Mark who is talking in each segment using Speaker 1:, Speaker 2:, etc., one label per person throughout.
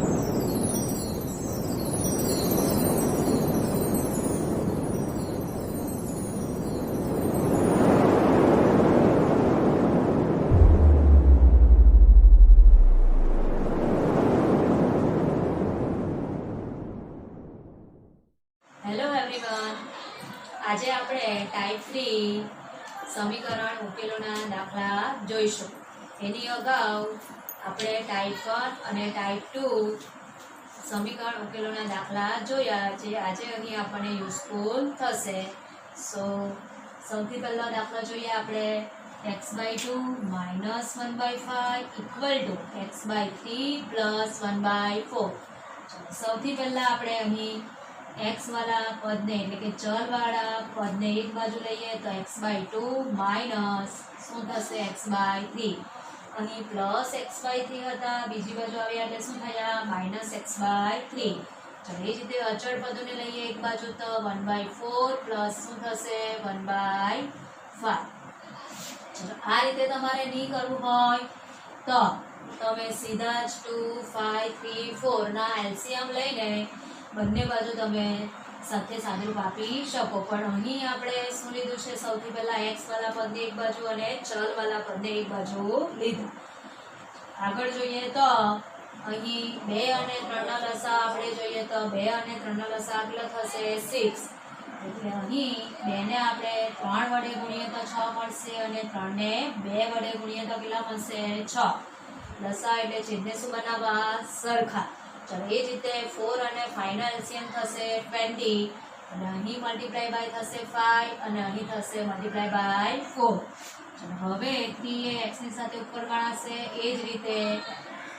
Speaker 1: Hello everyone, આજે આપણે type 3 સમીકરણ ઉકેલોના દાખલા જોઈશું. એની અગાઉ આપણે ટાઈપ 1 અને ટાઈપ 2 સમીકરણ ઉકેલોના દાખલા જોયા, જે આજે અહીં આપણને યુઝફુલ થશે. સૌથી પહેલો દાખલો જોઈએ આપણે. x/2 -1/5 = x/3 + 1/4. સૌથી પહેલા આપણે અહીં x वाला पदने એટલે કે ચલ વાળા પદને એક બાજુ લઈએ તો x/2 માઈનસ શું થશે x/3. અહીં પ્લસ x/3 હતા, બીજી બાજુ આવ્યા એટલે શું થયા -x/3. ચલો એ જ રીતે અચળ પદોને લઈએ એક બાજુ તો 1/4 પ્લસ શું થશે 1/5. ચલો આ રીતે તમારે નહીં કરવું હોય તો તમે સીધા જ 2, 5, 3, 4 ના એલસીએમ લઈને બંને બાજુ તમે સાથે સાદુરૂપ આપી શકો. પણ અહીં આપણે શું લીધું છે? સૌથી પહેલા x વાળા પદને એક બાજુ અને ચલ વાળા પદને એક બાજુ લીધું. આગળ જોઈએ તો અહીં 2 અને 3 ના લસા આપણે જોઈએ તો 2 અને 3 ના લસા કેટલો થશે 6. એટલે અહીં 2 ને આપણે 3 વડે ગુણીએ તો 6 મળશે અને 3 ને 2 વડે ગુણીએ તો કેટલા મળશે 6. લસા એટલે છેદને શું બનાવવા સરખા. ચલો એ જ રીતે 4 અને 5 નો એલસીએમ થશે 20 અને અહીં મલ્ટીપ્લાય બાય થશે 5 અને અહીં થશે મલ્ટીપ્લાય બાય 4. ચલો હવે 3 એ x ની સાથે ઉપર ગણાશે, એ જ રીતે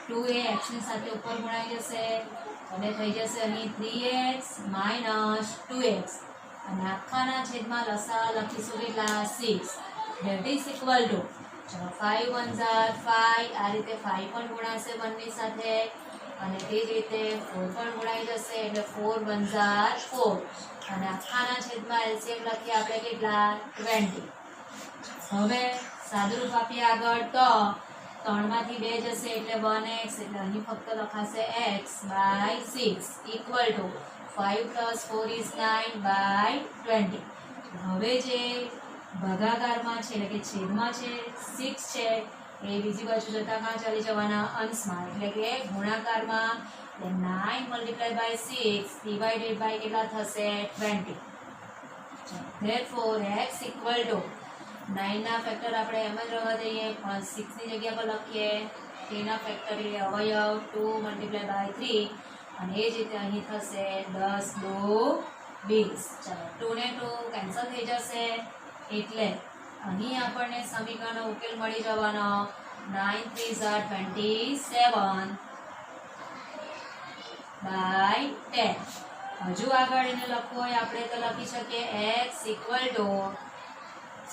Speaker 1: 2 એ x ની સાથે ઉપર ગુણાઈ જશે અને થઈ જશે અહીં 3x - 2x અને આખાના છેદમાં લસા લખીશું કેટલા 6. that is equal to ચલો 5 × 1 = 5. આ રીતે 5 પણ ગુણાશે બંને સાથે અને તે જ રીતે 4 પણ ગુણાઈ જશે એટલે 4 × 1 = 4 અને આખાના છેદમાં એલસીએમ લખીએ આપણે કેટલા 20. હવે સાદુરૂપ આપીએ આગળ તો 3 માંથી 2 જશે એટલે 1x એટલે અહીં ફક્ત લખાશે x/6 = 5 + 4 = 9/20. હવે જે ભાગાકારમાં છે એટલે કે છેદમાં છે 6 છે એ બીજી બાજુ જતા કાં ચાલી જવાના અંશમાં એટલે કે ગુણાકારમાં. 9 × 6 / કેટલા થશે 20. therefore x = 9 ના ફેક્ટર આપણે એમ જ રહેવા દઈએ, પણ 6 ની જગ્યા પર લખીએ. 3 ના ફેક્ટર એટલે અવયવ 2 × 3 અને એ જ રીતે અહીં થશે 10 × 2 = 20. ચલો 2 ને 2 કેન્સલ થઈ જશે એટલે અહીં આપણને સમીકરણનો ઉકેલ મળી જવાનો 9 × 3 = 27/10. હજુ આગળ એને લખવું હોય આપણે તો લખી શકીએ x =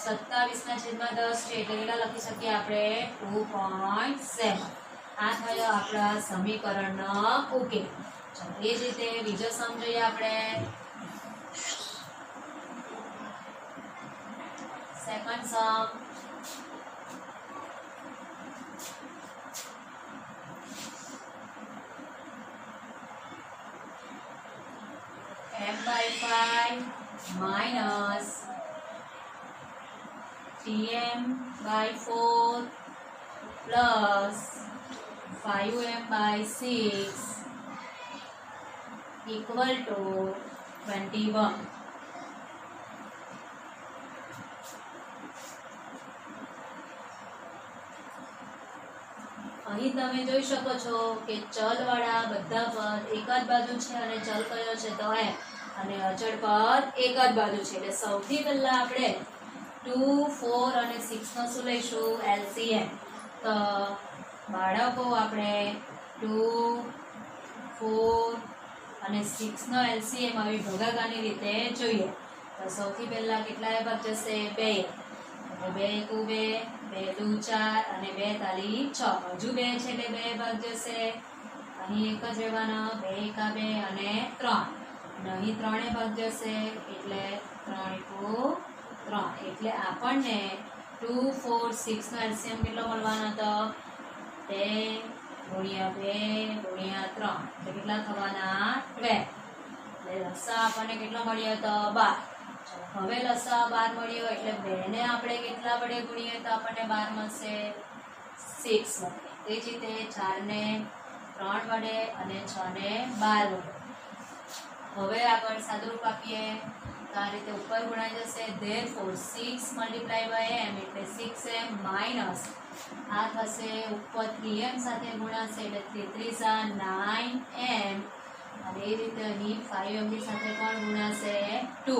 Speaker 1: 27/10 છે એટલે કેટલા લખી શકીએ આપણે 2.7. આ થયો આપણા સમીકરણનો ઉકેલ. ચલો એ જ રીતે બીજો સમ જોઈએ આપણે. સેકન્ડ સમ. m/5 - 3m/4 plus 5m/6 = 21. અહીં તમે જોઈ શકો છો કે ચલ વાળા બધા પદ એક જ બાજુ છે અને ચલ કયો છે તો f અને અચળ પદ એક જ બાજુ છે. એટલે સૌથી પહેલા આપણે 2, 4 અને 6 નો શું લઈશું એલસીએમ. તો બાળકો આપણે 2, 4 અને 6 નો એલસીએમ આવી ભાગાકારની રીતે જોઈએ. તો સૌથી પહેલા કેટલા ભાગ જશે 2 એટલે 2 × 2 2 × 4 અને 2 × 6. હજુ 2 છે એટલે 2 ભાગ જશે. અહીં એક જ રહેવાનો 2 × 2 અને 3 અને અહીં 3 ભાગ જશે એટલે 3 × 3 એટલે આપણને 2, 4, 6 નો એલસીએમ કેટલો મળવાનો હતો 2, ગુણ્યા 2 ગુણ્યા 3 એટલે કેટલા થવાના 12 એટલે લસા આપણને કેટલો મળ્યો તો 12. હવે લસા 12 મળ્યો એટલે 2 ને આપણે કેટલા વડે ગુણીએ તો આપણને 12 મળશે 6 વડે. તે જ રીતે 4 ને 3 વડે અને 6 ને 12 વડે. હવે આગળ સાદુરૂપ આપીએ તો આ રીતે ઉપર ગુણાઈ જશે. therefore 6 મલ્ટીપ્લાય બાય m એટલે 6m માઇનસ આ થશે ઉપર 3m સાથે ગુણાશે એટલે 3 3 9m અને એ રીતે અહીં 5m ની સાથે પણ ગુણાશે 2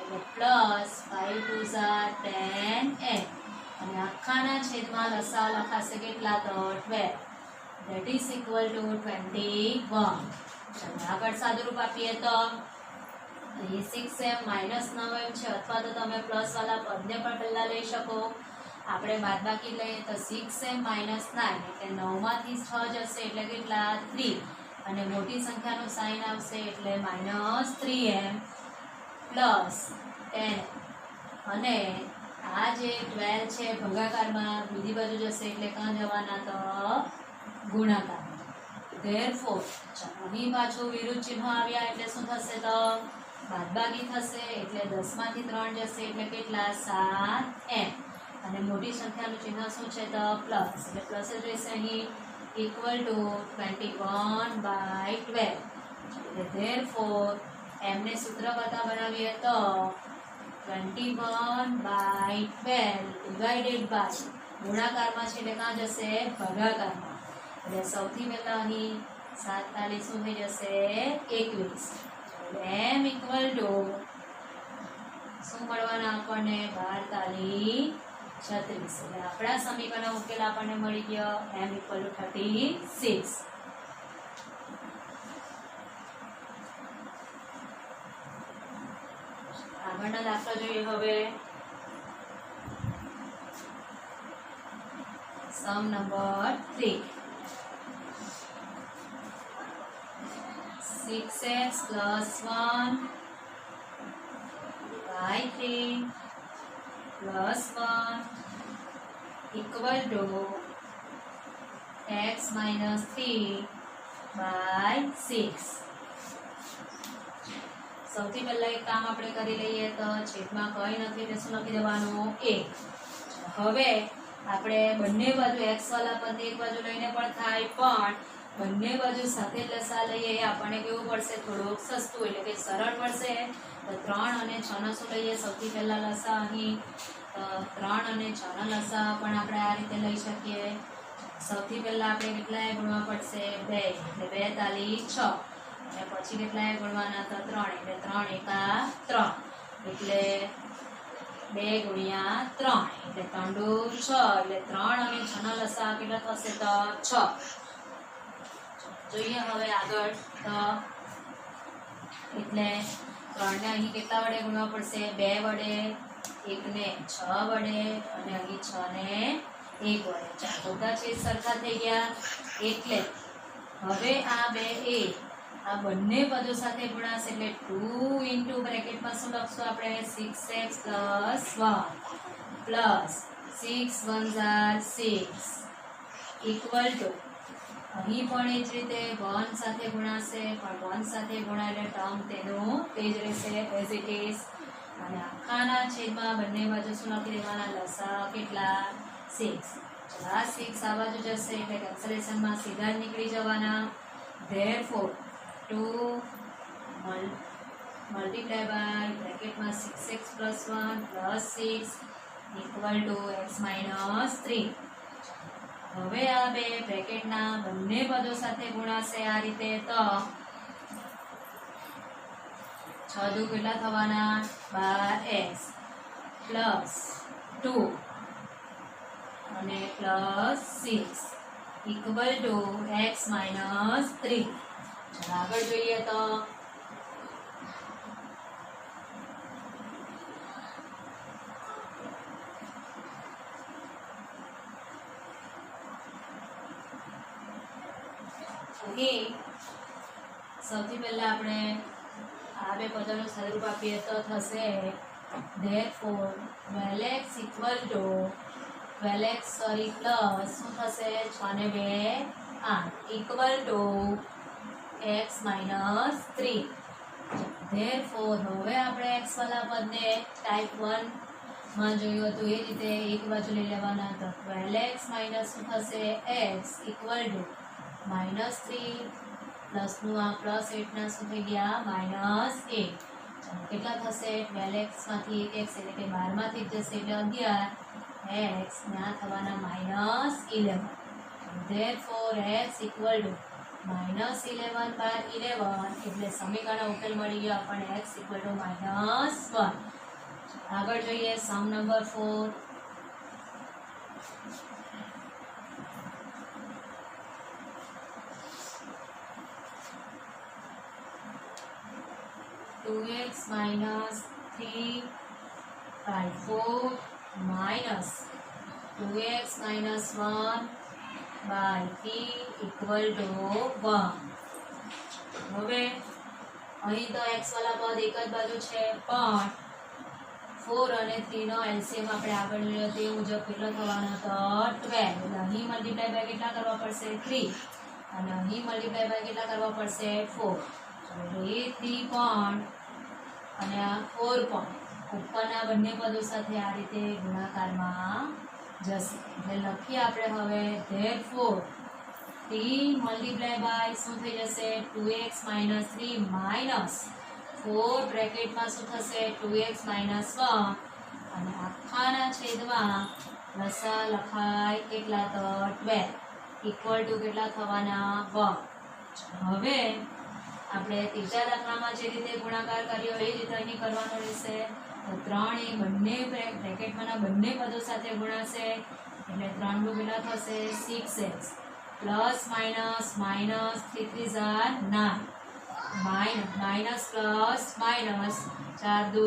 Speaker 1: એટલે પ્લસ 5 2 10m અને આખાના છેદમાં લસા લખાશે કેટલા તો 12 that is equal to 21. ચાલો આગળ સાદુરૂપ આપીએ તો અહીં 6m માઇનસ 9m છે અથવા તો તમે પ્લસ વાળા પદને પણ પહેલા લઈ શકો. આપણે બાદબાકી લઈએ તો 6m માઇનસ 9 એટલે 9 માંથી 6 જશે એટલે કેટલા 3 અને મોટી સંખ્યાનું સાઇન આવશે એટલે માઇનસ 3m પ્લસ 10 અને આ જે 12 છે ભાગાકારમાં બીજી બાજુ જશે એટલે ક્યાં જવાના તો ગુણાકાર. therefore અહીં પાછું વિરુદ્ધ ચિહ્ન આવ્યા એટલે શું થશે તો બાદબાકી થશે એટલે 10 માંથી 3 જશે એટલે કેટલા 7m અને મોટી સંખ્યાનું ચિહ્ન શું છે તો પ્લસ એટલે પ્લસ જ રહેશે અહીં equal to 21/12. એટલે therefore m ને સૂત્ર બતા બનાવીએ તો 21/12 divided by ગુણાકારમાં છે એટલે ક્યાં જશે ભાગાકારમાં. એટલે સૌથી પહેલા અહીં 7 તાલી શું થઈ જશે 21 m equal to શું મળવાના આપણને 12 તાલી 36 એટલે આપણા સમીકરણનો ઉકેલ આપણને મળી ગયો m equal to 36. આગળના દાખલા જોઈએ હવે. Sum number 3 6x plus 1 by 3 plus 1 equal to x minus 3 by 6. સૌથી પહેલા એક કામ આપણે કરી લઈએ તો છેદમાં કંઈ નથી એટલે શું લખી દેવાનું 1. હવે આપણે બંને બાજુ x વાળા પદ એક બાજુ લઈને પણ થાય પણ બંને બાજુ સાથે લસા લઈએ આપણને કેવું પડશે થોડુંક સસ્તું એટલે કે સરળ પડશે. તો 3 અને 6 નો શું લઈએ સૌથી પહેલા લસા અહીં 3 અને 6 નો લસા પણ આપણે આ રીતે લઈ શકીએ. સૌથી પહેલા આપણે કેટલાય ગુણવા પડશે 2 એટલે 2 તાલી 6 અને પછી કેટલાય ગુણવાના તો 3 એટલે 3 એકા 3 એટલે 2 ગુણ્યા 3 એટલે 3 દુ 6 એટલે 3 અને 6 નો લસા કેટલો થશે તો 6. જોઈએ હવે આગળ તો એટલે 3 ને અહીં કેટલા વડે ગુણવા પડશે 2 વડે 1 ને 6 વડે અને અહીં 6 ને 1 વડે. બધા છે સરખા થઈ ગયા એટલે હવે આ બે આ બંને પદો સાથે ગુણાશે એટલે 2 ઇન્ટુ બ્રેકેટમાં શું લખશું આપણે 6x plus 1 plus 6 1 6 equal to અહીં પણ એ જ રીતે 1 સાથે ગુણાશે પણ 1 સાથે ગુણાયેલા ટર્મ તેનું તે જ રહેશે એઝ ઇટ ઇઝ અને આખાના છેદમાં બંને બાજુ શું લખી દેવાના લસા કેટલા 6. આ 6 આ બાજુ જશે એટલે કેન્સલેશનમાં સીધા જ નીકળી જવાના. therefore 2 multiply by બ્રેકેટમાં 6x plus 1 plus 6 equal to x minus 3. હવે આ બે બ્રેકેટના બંને પદો સાથે ગુણાશે આ રીતે તો 6 દુ કેટલા થવાના 12x plus 2 અને plus 6 equal to x minus 3. આગળ જોઈએ તો અહીં સૌથી પહેલા આપણે આ બે પદોનું સ્વરૂપ આપીએ તો થશે therefore 12x equal to 12x plus શું થશે 6 ને 2 8 equal to x minus 3. therefore હવે આપણે x વાળા પદને ટાઈપ 1 માં જોયું હતું એ રીતે એક બાજુ લઈ લેવાના. તો 12x માઇનસ શું થશે x ઇક્વલ ટુ -3 પ્લસ નું આ પ્લસ 8 ના શું થઈ ગયા -8. કેટલા થશે 12x માંથી 1x એટલે કે 12 માંથી જશે એટલે 11 x ના થવાના -11. therefore x equal to -11/11 એટલે સમીકરણ ઉકેલ મળી ગયો આપણને x equal to -1. આગળ જોઈએ sum number 4. (2x minus 3/4 minus 2x minus 1/3 equal to 1. હવે અહીં તો x વાળા પદ એક જ બાજુ છે પણ 4 અને 3 નો એલસીએમ આપણે આગળ જોયો તે મુજબ કેટલો થવાનો તો 12. એટલે અહીં મલ્ટીપ્લાય બાય કેટલા કરવા પડશે 3 અને અહીં મલ્ટીપ્લાય બાય કેટલા કરવા પડશે 4. એટલે એ 3 પણ અને આ 4 પણ ઉપરના બંને પદો સાથે આ રીતે ગુણાકારમાં જશે. એટલે લખીએ આપણે હવે therefore 3 મલ્ટીપ્લાય બાય શું થઈ જશે 2x minus 3 minus 4 બ્રેકેટમાં શું થશે 2x minus 1 અને આખાના છેદમાં લસા લખાય કેટલા તો 12 ઇક્વલ ટુ કેટલા થવાના 1. હવે આપણે ત્રીજા દાખલામાં જે રીતે ગુણાકાર કર્યો એ રીતે અહીં કરવાનો રહેશે. તો 3 એ બંને બ્રેકેટમાંના બંને પદો સાથે ગુણાશે એટલે 3 નું કેટલા થશે 6x plus minus minus 3 3 9 minus plus minus 4 2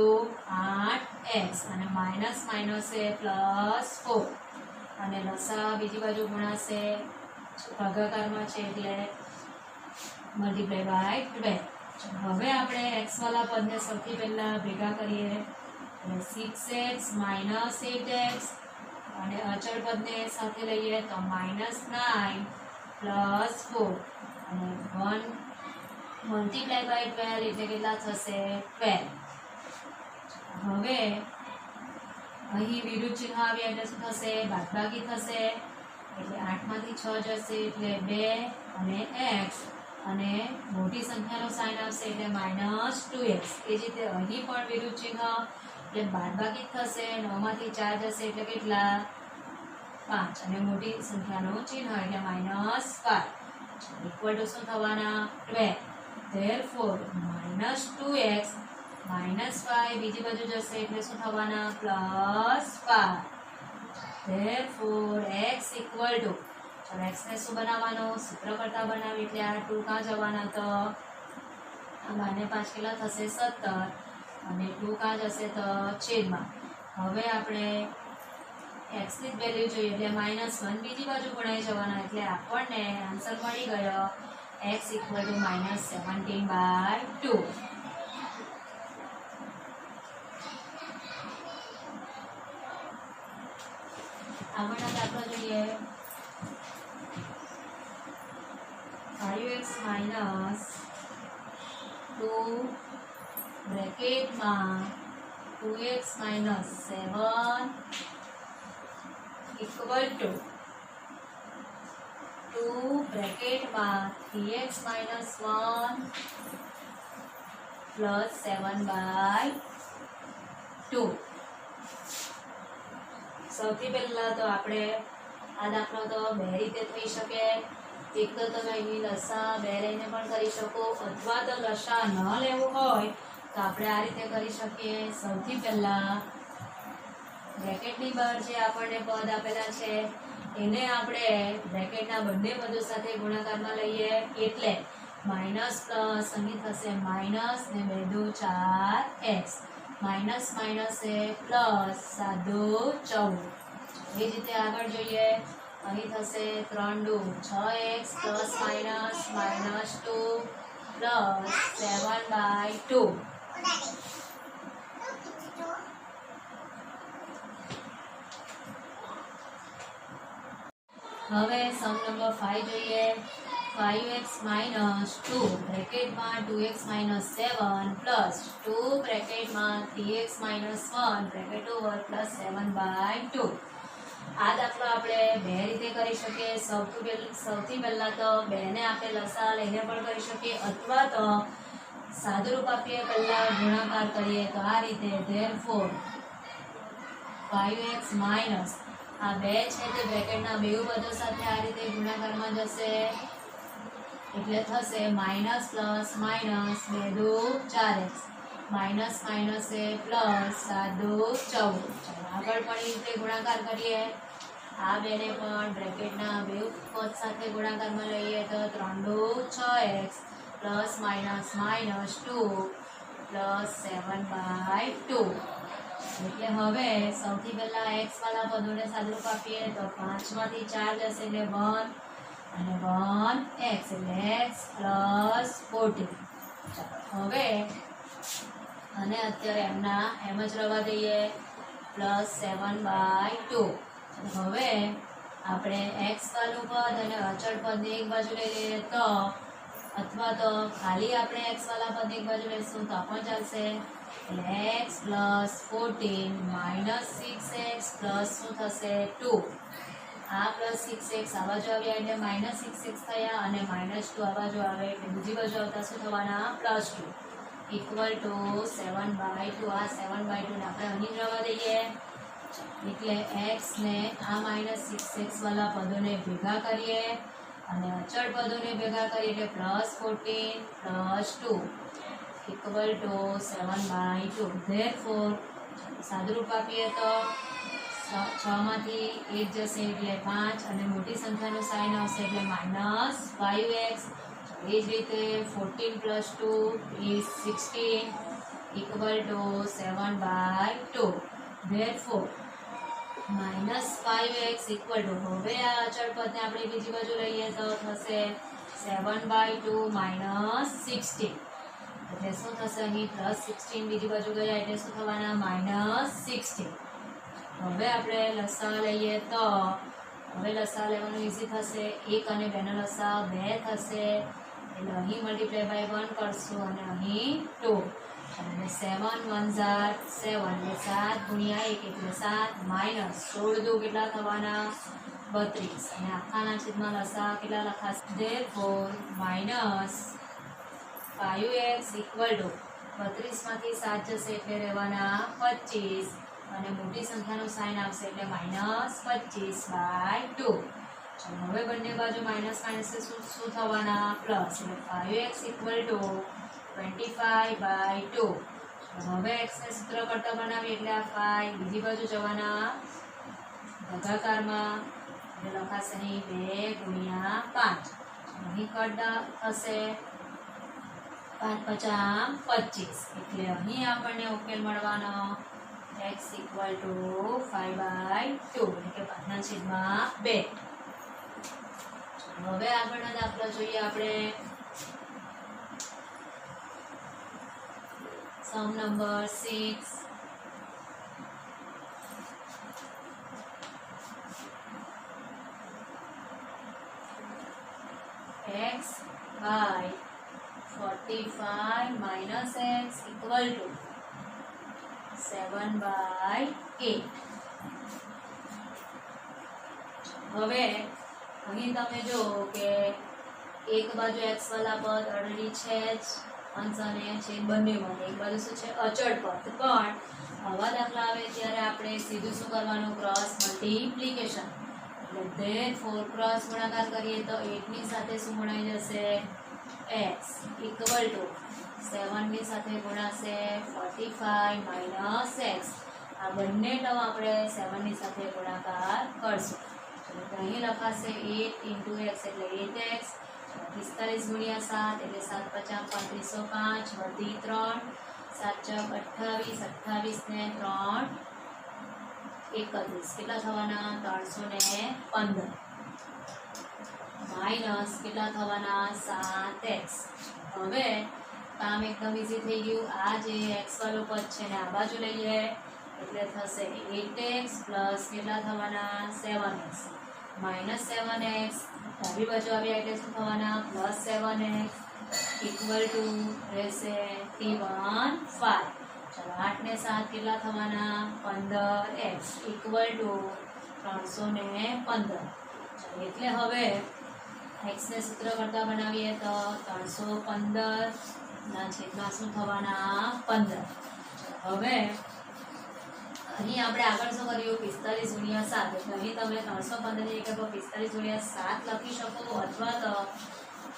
Speaker 1: 8x અને માઇનસ માઇનસ એ પ્લસ 4 અને લસા બીજી બાજુ ગુણાશે ભાગાકારમાં છે એટલે મલ્ટીપ્લાય બાય 12. હવે આપણે x વાળા પદને સૌથી પહેલા ભેગા કરીએ એટલે 6x minus 8x અને અચળ પદને સાથે લઈએ તો -9 પ્લસ 4 અને 1 મલ્ટીપ્લાય બાય 12 એટલે કેટલા થશે 12. હવે અહીં વિરુદ્ધ ચિહ્ન આવ્યા એટલે શું થશે બાદબાકી થશે એટલે 8 માંથી 6 જશે એટલે 2 અને x અને મોટી સંખ્યાનો સાઇન આવશે એટલે -2x. એ જ રીતે અહીં પણ વિરુદ્ધ ચિહ્ન એટલે બાદબાકી થશે 9 માંથી 4 જશે એટલે કેટલા 5 અને મોટી સંખ્યાનો ચિહ્ન એટલે -5 ઇક્વલ ટુ શું થવાના 12. therefore -2x -5 બીજી બાજુ જશે એટલે શું થવાના +5. therefore x equal to x ને શું બનાવવાનો સૂત્ર કરતા બનાવી એટલે આ 2 કાં જવાના તો આ 12 ને 5 કેટલા થશે 17 અને 2 કાં જશે તો છેદમાં. હવે આપણે x ની વેલ્યુ જોઈએ એટલે -1 બીજી બાજુ ગુણાઈ જવાના એટલે આપણને આન્સર મળી ગયો x equal to -17/2. આગળનો દાખલો જોઈએ 5x minus 2 બ્રેકેટમાં 2x minus 7 equal to 2 બ્રેકેટમાં 3x minus 1 plus 7/2. સૌથી પહેલા તો આપણે આ દાખલો તો બે રીતે થઈ શકે. એક તો તમે અહીં લસા બે લઈને પણ કરી શકો અથવા તો લસા ન લેવું હોય તો આપણે આ રીતે કરી શકીએ. સૌથી પહેલા બ્રેકેટની બહાર જે આપણને પદ આપેલા છે એને આપણે બ્રેકેટના બંને પદો સાથે ગુણાકારમાં લઈએ એટલે માઇનસ પ્લસ અહીં થશે માઇનસ ને 2 2 4x માઇનસ માઇનસ એ પ્લસ 7 2 14. એ રીતે આગળ જોઈએ અહીં થશે 3 2 6x પ્લસ માઇનસ -2 પ્લસ 7/2. હવે સમ નંબર 5 જોઈએ. 5x - 2 બ્રેકેટમાં 2x - 7 plus 2 બ્રેકેટમાં 3x - 1 bracket over plus 7/2. આ દાખલો આપણે બે રીતે કરી શકીએ. સૌથી પહેલા તો 2 ને આપણે લસા લઈને પણ કરી શકીએ, અથવા તો સાદુરૂપ આપીએ, પહેલા ગુણાકાર કરીએ તો આ રીતે. ધેરફોર 5x માઇનસ આ 2 છે તે બ્રેકેટના બેઉ પદો સાથે આ રીતે ગુણાકારમાં જશે, એટલે થશે માઇનસ પ્લસ માઇનસ 2 દુ 4x માઇનસ માઇનસ એ પ્લસ 7 દુ 14. ચાલો આગળ પણ એ રીતે ગુણાકાર કરીએ. આ 2 ને પણ બ્રેકેટના બેઉ પદ સાથે ગુણાકારમાં લઈએ તો 3 દુ 6x plus minus minus 2 plus 7/2. એટલે હવે સૌથી પહેલા x વાળા પદોને સાદુરૂપ આપીએ તો 5 માંથી 4 જશે એટલે 1 અને 1x એટલે x પ્લસ 14. હવે અને અત્યારે એમના એમ જ રવા દઈએ પ્લસ 7/2. હવે આપણે x વાળું પદ અને અચળ પદને એક બાજુ લઈ લઈએ તો, અથવા તો ખાલી આપણે x વાળા પદ એક બાજુ લઈશું તો પણ ચાલશે. એટલે x plus 14 minus 6x plus શું થશે 2. આ પ્લસ 6x આ બાજુ આવ્યા એટલે માઇનસ 6x થયા, અને માઇનસ 2 આ બાજુ આવે એટલે બીજી બાજુ આવતા શું થવાના પ્લસ 2 ઇક્વલ ટુ 7/2. આ 7/2 ને આપણે અહીં રવા દઈએ. એટલે x ને આ માઇનસ 6x વાળા પદોને ભેગા કરીએ અને અચળ પદોને ભેગા કરીએ એટલે plus 14 plus 2 equal to 7/2. Therefore સાદુરૂપ આપીએ તો 6 માંથી 1 જશે એટલે 5 અને મોટી સંખ્યાનું સાઇન આવશે એટલે માઇનસ 5x. એ જ રીતે 14 plus 2 is 16 equal to 7/2. Therefore minus 5x equal to, હવે આ અચળ પદને આપણે બીજી બાજુ લઈએ તો થશે 7/2 માઇનસ 16. એટલે શું થશે અહીં પ્લસ 16 બીજી બાજુ ગયા એટલે શું થવાના માઇનસ 16. હવે આપણે લસા લઈએ તો હવે લસા લેવાનું ઈઝી થશે. 1 અને 2 નો લસા 2 થશે એટલે અહીં મલ્ટીપ્લાય બાય 1 કરશું અને અહીં 2 અને 7 1 7 એટલે 7 ગુણ્યા 1 એટલે 7 માઇનસ 16 દુ કેટલા થવાના 32 અને આખાના છેદમાં લસા કેટલા લખાશે. Therefore minus 5x equal to 32 માંથી 7 જશે એટલે રહેવાના 25 અને મોટી સંખ્યાનું સાઇન આવશે એટલે માઇનસ 25/2. ચાલો હવે બંને બાજુ માઇનસ માઇનસ શું થવાના પ્લસ, એટલે 5x ઇક્વલ ટુ 25/2. હવે x ને સૂત્ર કરતા બનાવીએ એટલે આ 5 બીજી બાજુ જવાના ભાગાકારમાં એટલે લખાશે અહીં 2 ગુણ્યા 5. અહીં કટ થશે 5 5 25 એટલે અહીં આપણને ઉકેલ મળવાનો x ઇક્વલ ટુ 5/2 એટલે કે 5/2. હવે આગળનો દાખલો જોઈએ આપણે. Sum number 6. x by 45 minus x equal to 7/8. હવે અહીં તમે જો કે એક બાજુ x વાળા પદ ઓલરેડી છે જ, અંશ અને છેદ બંનેમાં. એક બાજુ શું છે અચળ પદ, પણ આવા દાખલા આવે ત્યારે આપણે સીધું શું કરવાનું ક્રોસ મલ્ટીપ્લિકેશન. એટલે ધેરફોર ક્રોસ ગુણાકાર કરીએ તો 8 ની સાથે શું ગુણાઈ જશે x ઇક્વલ ટુ 7 ની સાથે ગુણાશે 45 માઇનસ x. આ બંને ટર્મ આપણે 7 ની સાથે ગુણાકાર કરશું. એટલે અહીં લખાશે 8 into x એટલે 8x 45 ગુણ્યા 7 એટલે 7 5 3505 વધી 3 7 28 28 ને 3 31 કેટલા થવાના 315 માઇનસ કેટલા થવાના 7x. હવે કામ એકદમ ઈઝી થઈ ગયું. આ જે x વાળું પદ છે ને આ બાજુ લઈએ એટલે થશે 8x પ્લસ કેટલા થવાના 7x. -7x, ડાબી બાજુ આવ્યા એટલે શું થવાના +7x ઇક્વલ ટુ રહેશે 3 1 5. ચલો 8 ને 7 કેટલા થવાના 15x ઇક્વલ ટુ 315. ચલો એટલે હવે x ને સૂત્ર કરતા બનાવીએ તો 315 ના છેદમાં શું થવાના 15. હવે અહીં આપણે આગળ શું કર્યું 45 ગુણ્યા 7, એટલે અહીં તમે 315 ની જગ્યા પર 45 ગુણ્યા 7 લખી શકો અથવા તો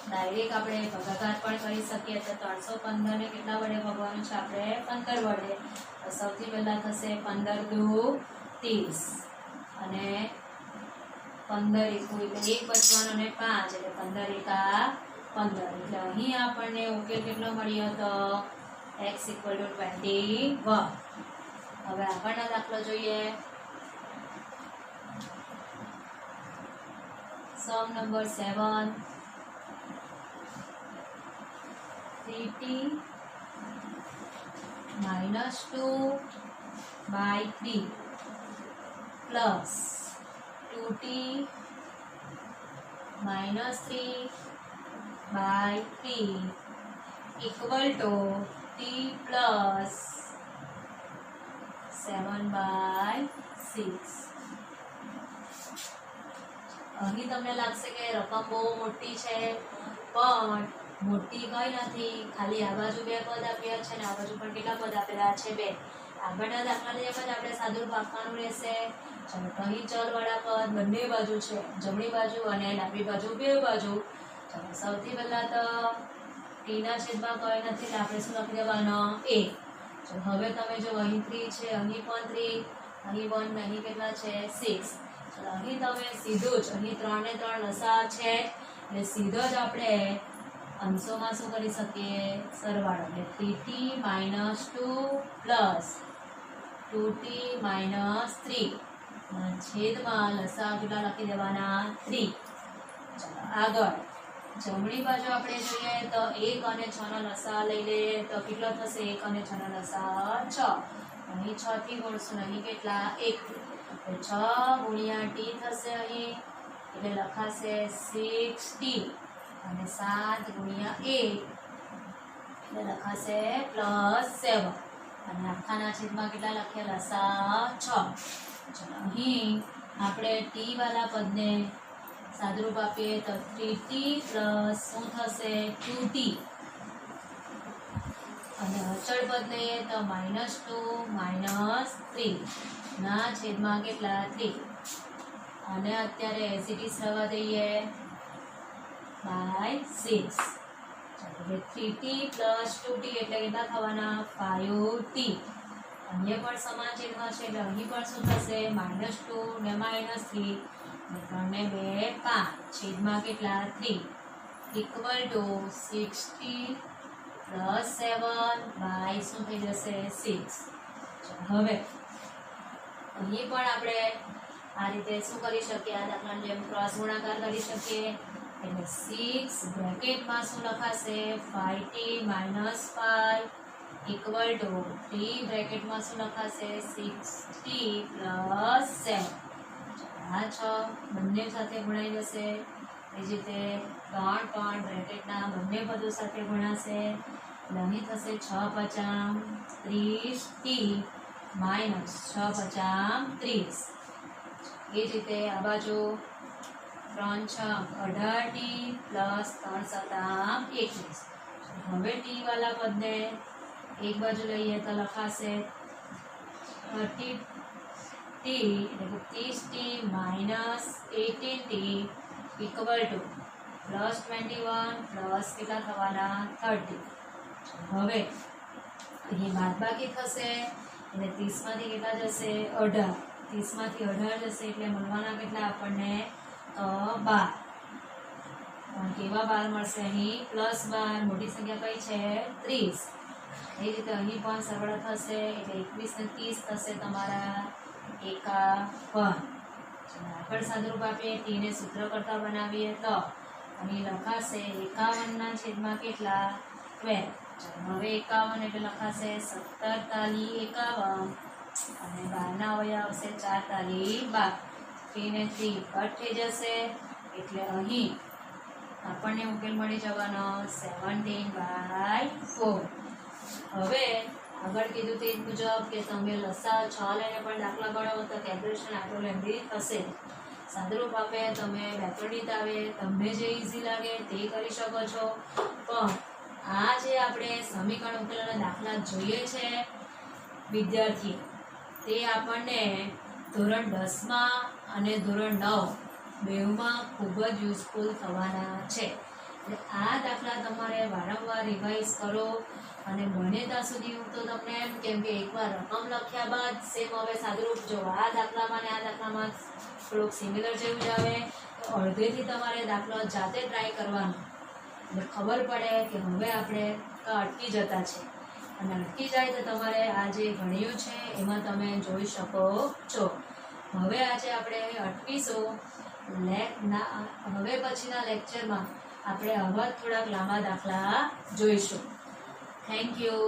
Speaker 1: ડાયરેક્ટ આપણે ભાગાકાર પણ કરી શકીએ. તો 315 ને કેટલા વડે ભાગવાનું છે આપણે 15 વડે. તો સૌથી પહેલા થશે 15 દુ 30 અને 15 એકુ એટલે 1 બચવાનો અને 5 એટલે 15 એકા 15. એટલે અહીં આપણને ઉકેલ કેટલો મળ્યો હતો x = 21. હવે આગળનો દાખલો જોઈએ. Sum number 7. 3t - 2/3 plus 2t - 3/3 equal to t plus 7/6. અહીં તમને લાગશે કે રકમ બહુ મોટી છે, પણ મોટી કઈ નથી. ખાલી આ બાજુ 2 પદ આપ્યા છે અને આ બાજુ પણ કેટલા પદ આપેલા છે 2. આગળના દાખલાની જેમ જ આપણે સાદુરૂપ આપવાનું રહેશે. ચલો તો અહીં ચલવાળા પદ બંને બાજુ છે, જમણી બાજુ અને ડાબી બાજુ 2 બાજુ. ચલો સૌથી પહેલા તો t ના છેદમાં કઈ નથી એટલે આપણે શું લખી દેવાનો a. ચલો હવે તમે જો અહીં 3 છે, અહીં પણ 3, અહીં 1 ને અહીં કેટલા છે 6. ચલો અહીં તમે સીધું જ અહીં 3 ને 3 લસા છે એટલે સીધો જ આપણે અંશોમાં શું કરી શકીએ સરવાળો. એટલે 3t - 2 plus 2t - 3 છેદમાં લસા કેટલા લખી દેવાના 3. ચાલો આગળ જમણી બાજુ આપણે જોઈએ તો 1 અને 6 નો લસા લઈ લઈએ તો કેટલો થશે 1 અને 6 નો લસા 6. અહીં 6 થી ગુણશું અહીં કેટલા 1. 6 ગુણ્યા t થશે અહીં એટલે લખાશે 6t અને 7 ગુણ્યા 8 એટલે લખાશે +7 અને આખાના છેદમાં કેટલા લખ્યા લસા 6. ચલો અહીં આપણે t વાળા પદને સાદુરૂપ આપીએ તો 3t પ્લસ શું થશે 2t અને અચળ પદ લઈએ તો -2 - 3 ના છેદમાં કેટલા 3 અને અત્યારે એસિટીસ રવા દઈએ /6. એટલે 3t plus 2t એટલે કેટલા થવાના 5t. અહીંયા પણ સમાન ચિહ્ન છે એટલે અહીં પણ શું થશે -2 ને -3 3 ને 2 5 છેદમાં કેટલા 3 equal to 6t plus 7 by શું થઈ જશે 6. હવે અહીં પણ આપણે આ રીતે શું કરી શકીએ આ દાખલાની જેમ ક્રોસ ગુણાકાર કરી શકીએ. એટલે 6 બ્રેકેટમાં શું લખાશે 5t - 5 equal to t બ્રેકેટમાં શું લખાશે 6t plus 7. આ 6 બંને સાથે ગુણાઈ જશે. એ જ રીતે 3 પણ બ્રેકેટના બંને પદો સાથે ગુણાશે એટલે અહીં થશે 6 × 5 = 30t - 6 × 30. એ જ રીતે આ બાજુ 3 × 6 = 18t plus 3 × 7 = 21. હવે t વાળા પદને એક બાજુ લઈએ તો લખાશે 30t એટલે 30t - 18t equal to +21 plus કેટલા થવાના 30. હવે અહીં બાદબાકી થશે એટલે 30 માંથી કેટલા જશે 18. 30 માંથી 18 જશે એટલે મળવાના કેટલા આપણને 12. પણ કેવા 12 મળશે અહીં +12 મોટી સંખ્યા કઈ છે 30. એ રીતે અહીં પણ સરવાળો થશે એટલે 21 ને 30 થશે તમારા 51. આગળ સાદુરૂપ આપીએ t ને સૂત્ર કરતા બનાવીએ તો અહીં લખાશે 51 ના છેદમાં કેટલા 12. હવે 51 એટલે લખાશે 17 તાલી 51 અને 12 ના અવયવ આવશે 4 તાલી 12. 3 ને 3 કટ થઈ જશે એટલે અહીં આપણને ઉકેલ મળી જવાનો 17/4. હવે આગળ કીધું તે મુજબ કે તમે લસા 6 લઈને પણ દાખલા ગણો તો કેલ્ક્યુલેશન આટલું લેન્ધી થશે. સાદુરૂપ આપે તમે વ્યાકરણિત આવે તમને જે ઇઝી લાગે તે કરી શકો છો. પણ આ જે આપણે સમીકરણ ઉકેલવાના દાખલા જોઈએ છે વિદ્યાર્થી, તે આપણને ધોરણ 10માં અને ધોરણ 9 બેઉમાં ખૂબ જ યુઝફુલ થવાના છે. એટલે આ દાખલા તમારે વારંવાર રિવાઇઝ કરો અને બને ત્યાં સુધી હું તો તમને એમ કેમ કે એકવાર રકમ લખ્યા બાદ સેમ હવે સાદુરૂપ જો આ દાખલામાં ને આ દાખલામાં થોડુંક સિમિલર જેવું જ આવે તો અડધેથી તમારે દાખલો જાતે ટ્રાય કરવાનો એટલે ખબર પડે કે હવે આપણે અટકી જતા છે અને અટકી જાય તો તમારે આ જે ભણ્યું છે એમાં તમે જોઈ શકો છો. હવે આજે આપણે અટકીશું. હવે પછીના લેક્ચરમાં આપણે આવા થોડાક લાંબા દાખલા જોઈશું. Thank you.